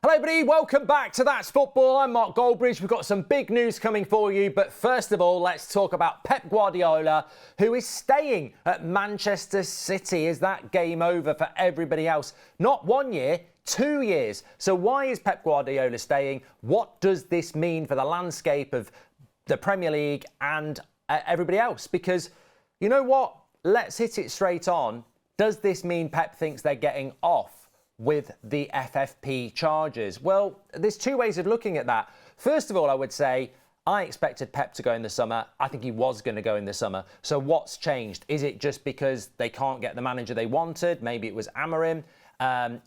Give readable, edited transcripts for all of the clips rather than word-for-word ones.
Hello everybody, welcome back to That's Football. I'm Mark Goldbridge. We've got some big news coming for you, but first of all, let's talk about Pep Guardiola, who is staying at Manchester City. Is that game over for everybody else? Not 1 year, 2 years. So why is Pep Guardiola staying? What does this mean for the landscape of the Premier League and everybody else? Because you know what? Let's hit it straight on. Does this mean Pep thinks they're getting off with the FFP charges? Well, there's two ways of looking at that. First of all, I would say I expected Pep to go in the summer. I think he was going to go in the summer. So what's changed? Is it just because they can't get the manager they wanted? Maybe it was Amorim.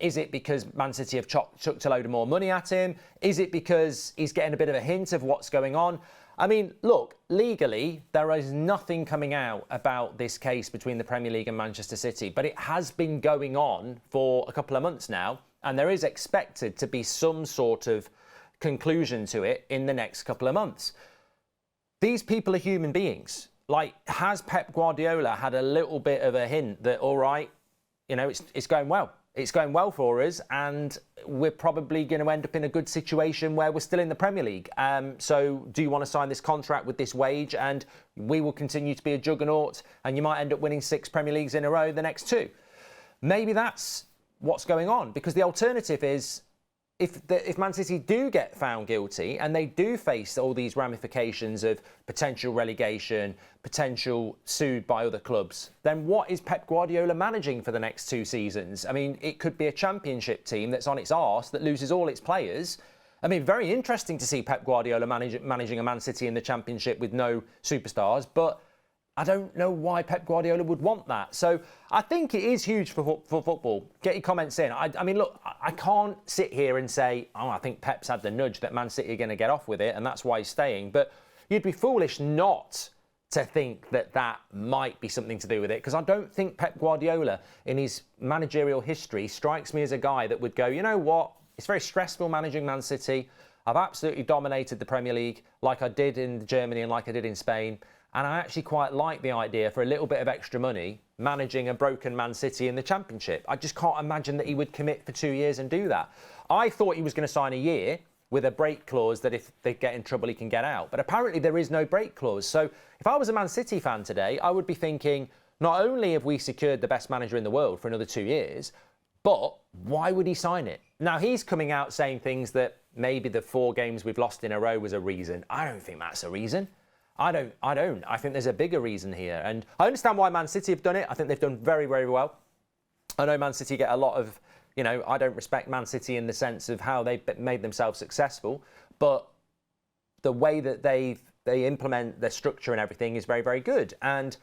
Is it because Man City have chucked a load of more money at him? Is it because he's getting a bit of a hint of what's going on? I mean, look, legally, there is nothing coming out about this case between the Premier League and Manchester City, but it has been going on for a couple of months now, and there is expected to be some sort of conclusion to it in the next couple of months. These people are human beings. Like, has Pep Guardiola had a little bit of a hint that, all right, you know, it's going well. It's going well for us, and we're probably going to end up in a good situation where we're still in the Premier League. So do you want to sign this contract with this wage? And we will continue to be a juggernaut, and you might end up winning 6 Premier Leagues in a row the next 2. Maybe that's what's going on, because the alternative is if Man City do get found guilty and they do face all these ramifications of potential relegation, potential sued by other clubs, then what is Pep Guardiola managing for the next 2 seasons? I mean, it could be a championship team that's on its arse, that loses all its players. I mean, very interesting to see Pep Guardiola managing a Man City in the championship with no superstars, but I don't know why Pep Guardiola would want that. So I think it is huge for football. Get your comments in. I mean, look, I can't sit here and say, oh, I think Pep's had the nudge that Man City are going to get off with it and that's why he's staying. But you'd be foolish not to think that that might be something to do with it, because I don't think Pep Guardiola, in his managerial history, strikes me as a guy that would go, you know what, it's very stressful managing Man City. I've absolutely dominated the Premier League like I did in Germany and like I did in Spain. And I actually quite like the idea, for a little bit of extra money, managing a broken Man City in the Championship. I just can't imagine that he would commit for 2 years and do that. I thought he was going to sign a year with a break clause that if they get in trouble, he can get out. But apparently there is no break clause. So if I was a Man City fan today, I would be thinking, not only have we secured the best manager in the world for another 2 years, but why would he sign it? Now, he's coming out saying things that maybe the 4 games we've lost in a row was a reason. I don't think that's a reason. I don't. I think there's a bigger reason here. And I understand why Man City have done it. I think they've done very, very well. I know Man City get a lot of, you know, I don't respect Man City in the sense of how they've made themselves successful, but the way that they implement their structure and everything is very, very good. And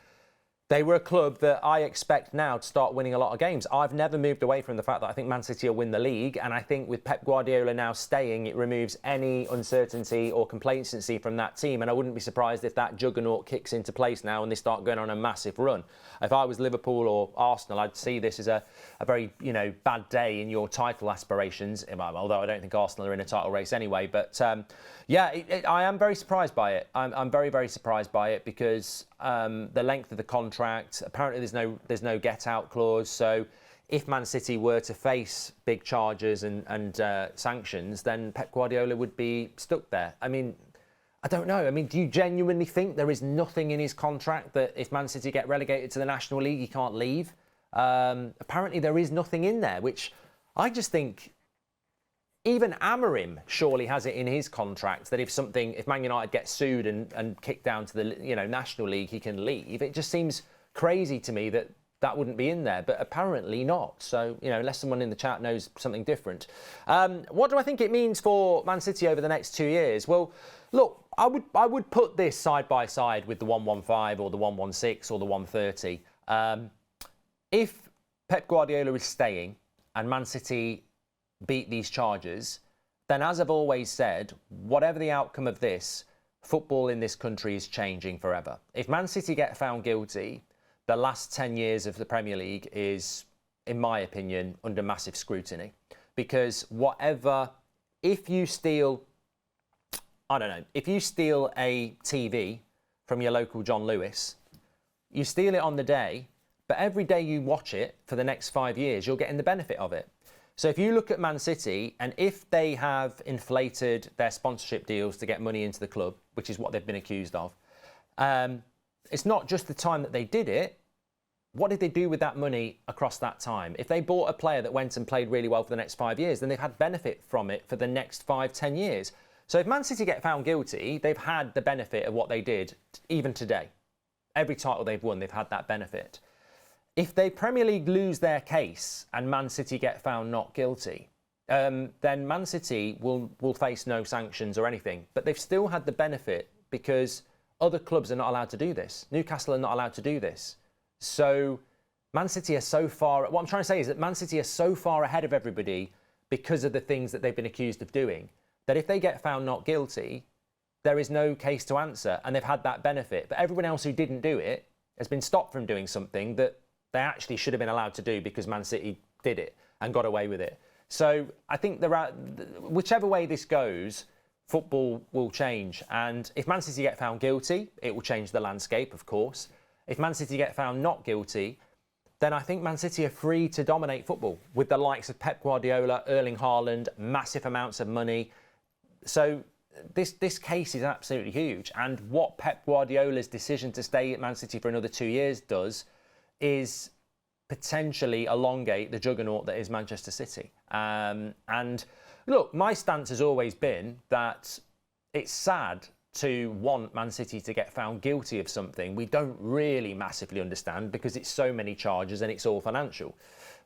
they were a club that I expect now to start winning a lot of games. I've never moved away from the fact that I think Man City will win the league. And I think with Pep Guardiola now staying, it removes any uncertainty or complacency from that team. And I wouldn't be surprised if that juggernaut kicks into place now and they start going on a massive run. If I was Liverpool or Arsenal, I'd see this as a very, you know, bad day in your title aspirations. Although I don't think Arsenal are in a title race anyway. But I am very surprised by it. I'm very, very surprised by it, because the length of the contract, apparently there's no get out clause. So if Man City were to face big charges and sanctions, then Pep Guardiola would be stuck there. I mean, I don't know. I mean, do you genuinely think there is nothing in his contract that if Man City get relegated to the National League, he can't leave? Apparently there is nothing in there, which I just think even Amorim surely has it in his contract that if Man United gets sued and kicked down to the, you know, National League, he can leave. It just seems crazy to me that wouldn't be in there, but apparently not. So, you know, unless someone in the chat knows something different. What do I think it means for Man City over the next 2 years? Well, look, I would put this side by side with the 115 or the 116 or the 130. If Pep Guardiola is staying and Man City beat these charges, then as I've always said, whatever the outcome of this, football in this country is changing forever. If Man City get found guilty, the last 10 years of the Premier League is, in my opinion, under massive scrutiny. Because if you steal a TV from your local John Lewis, you steal it on the day, but every day you watch it for the next 5 years, you're getting the benefit of it. So if you look at Man City, and if they have inflated their sponsorship deals to get money into the club, which is what they've been accused of, it's not just the time that they did it. What did they do with that money across that time? If they bought a player that went and played really well for the next 5 years, then they've had benefit from it for the next 5-10 years. So if Man City get found guilty, they've had the benefit of what they did even today. Every title they've won, they've had that benefit. If the Premier League lose their case and Man City get found not guilty, then Man City will face no sanctions or anything. But they've still had the benefit because other clubs are not allowed to do this. Newcastle are not allowed to do this. So Man City are so far... What I'm trying to say is that Man City are so far ahead of everybody because of the things that they've been accused of doing, that if they get found not guilty, there is no case to answer, and they've had that benefit. But everyone else who didn't do it has been stopped from doing something that they actually should have been allowed to do because Man City did it and got away with it. So I think whichever way this goes, football will change. And if Man City get found guilty, it will change the landscape, of course. If Man City get found not guilty, then I think Man City are free to dominate football with the likes of Pep Guardiola, Erling Haaland, massive amounts of money. So this case is absolutely huge. And what Pep Guardiola's decision to stay at Man City for another 2 years does is potentially elongate the juggernaut that is Manchester City. And look, my stance has always been that it's sad to want Man City to get found guilty of something we don't really massively understand because it's so many charges and it's all financial.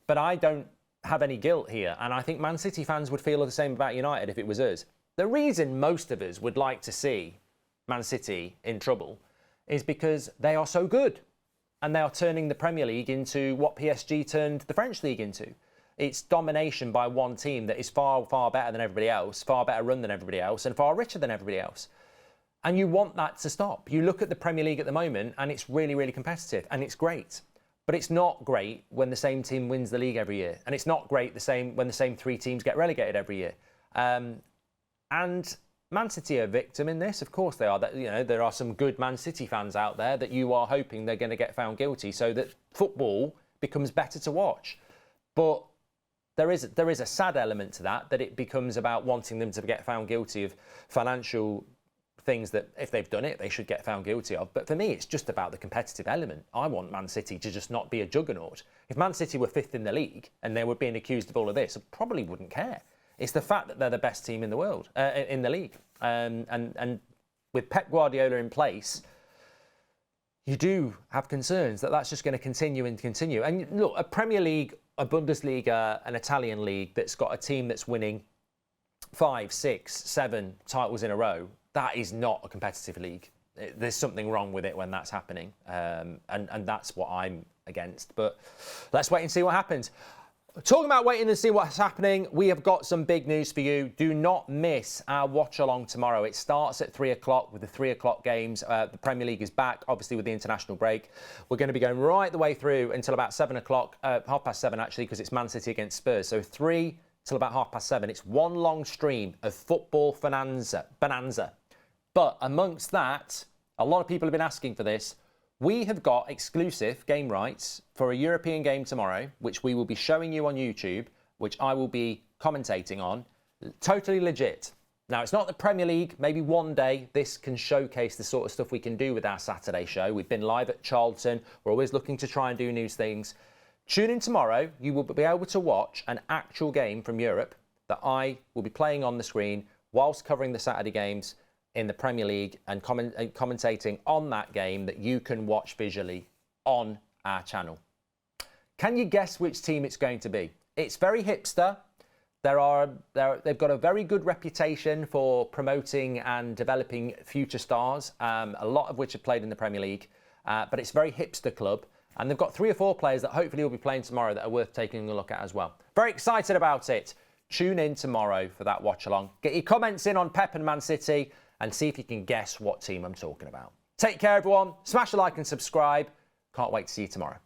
But I don't have any guilt here, and I think Man City fans would feel the same about United if it was us. The reason most of us would like to see Man City in trouble is because they are so good and they are turning the Premier League into what PSG turned the French League into. It's domination by one team that is far, far better than everybody else, far better run than everybody else, and far richer than everybody else. And you want that to stop. You look at the Premier League at the moment and it's really, really competitive and it's great. But it's not great when the same team wins the league every year. And it's not great when the same 3 teams get relegated every year. And Man City are a victim in this. Of course they are. There are some good Man City fans out there that you are hoping they're going to get found guilty so that football becomes better to watch. But there is a sad element to that it becomes about wanting them to get found guilty of financial things that if they've done it, they should get found guilty of. But for me, it's just about the competitive element. I want Man City to just not be a juggernaut. If Man City were 5th in the league and they were being accused of all of this, I probably wouldn't care. It's the fact that they're the best team in the world, in the league. And with Pep Guardiola in place, you do have concerns that that's just going to continue and continue. And look, a Premier League, a Bundesliga, an Italian league that's got a team that's winning 5, 6, 7 titles in a row, that is not a competitive league. There's something wrong with it when that's happening. And that's what I'm against. But let's wait and see what happens. Talking about waiting and see what's happening, we have got some big news for you. Do not miss our watch along tomorrow. It starts at 3 o'clock with the 3 o'clock games. The Premier League is back, obviously, with the international break. We're going to be going right the way through until about 7 o'clock, 7:30 actually, because it's Man City against Spurs. So 3 till about 7:30. It's one long stream of football bonanza. But amongst that, a lot of people have been asking for this. We have got exclusive game rights for a European game tomorrow, which we will be showing you on YouTube, which I will be commentating on. Totally legit. Now, it's not the Premier League. Maybe one day this can showcase the sort of stuff we can do with our Saturday show. We've been live at Charlton. We're always looking to try and do new things. Tune in tomorrow. You will be able to watch an actual game from Europe that I will be playing on the screen whilst covering the Saturday games in the Premier League and commentating on that game that you can watch visually on our channel. Can you guess which team it's going to be? It's very hipster. They've got a very good reputation for promoting and developing future stars, a lot of which have played in the Premier League, but it's a very hipster club. And they've got 3 or 4 players that hopefully will be playing tomorrow that are worth taking a look at as well. Very excited about it. Tune in tomorrow for that watch along. Get your comments in on Pep and Man City and see if you can guess what team I'm talking about. Take care, everyone. Smash a like and subscribe. Can't wait to see you tomorrow.